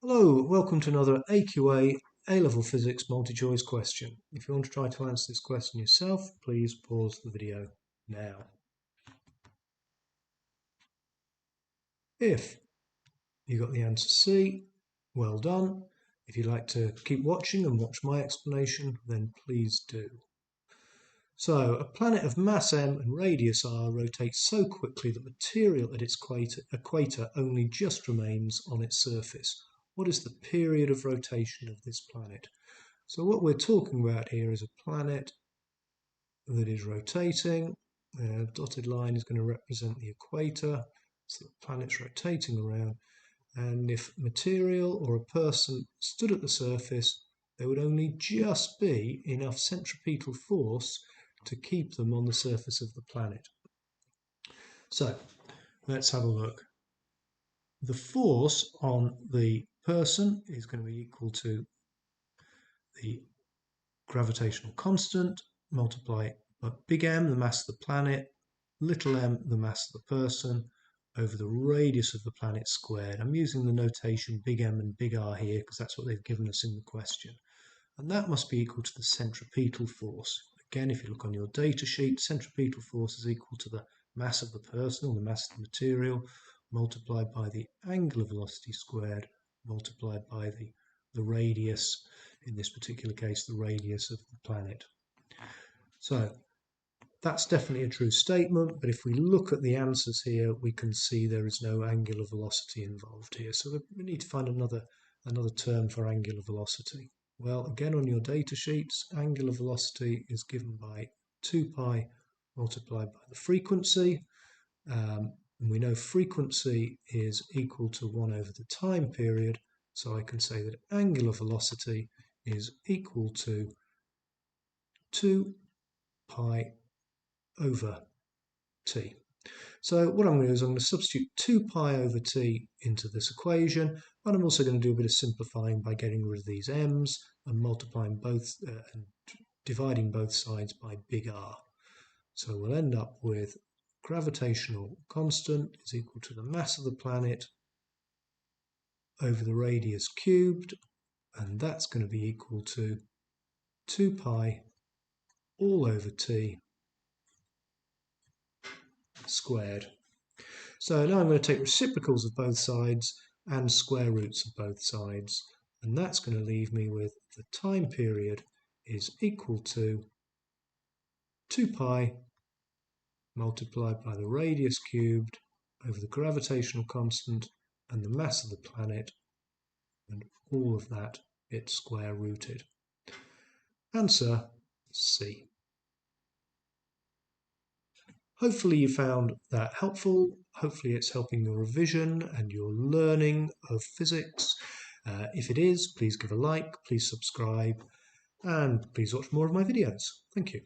Hello, welcome to another AQA A-level Physics multi-choice question. If you want to try to answer this question yourself, please pause the video now. If you got the answer C, well done. If you'd like to keep watching and watch my explanation, then please do. So, a planet of mass m and radius r rotates so quickly that material at its equator only just remains on its surface. What is the period of rotation of this planet? So what we're talking about here is a planet that is rotating. The dotted line is going to represent the equator, so the planet's rotating around. And if material or a person stood at the surface, there would only just be enough centripetal force to keep them on the surface of the planet. So let's have a look. The force on the person is going to be equal to the gravitational constant multiplied by big M, the mass of the planet, little m, the mass of the person, over the radius of the planet squared. I'm using the notation big M and big R here because that's what they've given us in the question. And that must be equal to the centripetal force. Again, if you look on your data sheet, centripetal force is equal to the mass of the person, or the mass of the material, multiplied by the angular velocity squared, multiplied by the radius, in this particular case, the radius of the planet. So that's definitely a true statement, but if we look at the answers here, we can see there is no angular velocity involved here. So we need to find another term for angular velocity. Well, again, on your data sheets, angular velocity is given by 2 pi multiplied by the frequency. And we know frequency is equal to 1 over the time period, so I can say that angular velocity is equal to 2 pi over t. So what I'm going to do is I'm going to substitute 2 pi over t into this equation, and I'm also going to do a bit of simplifying by getting rid of these m's and multiplying both and dividing both sides by big R. So we'll end up with gravitational constant is equal to the mass of the planet over the radius cubed, and that's going to be equal to 2 pi all over t squared. So now I'm going to take reciprocals of both sides and square roots of both sides, and that's going to leave me with the time period is equal to 2 pi multiplied by the radius cubed over the gravitational constant and the mass of the planet, and all of that it's square rooted. Answer C. Hopefully you found that helpful. Hopefully it's helping your revision and your learning of physics. If it is, please give a like, please subscribe, and please watch more of my videos. Thank you.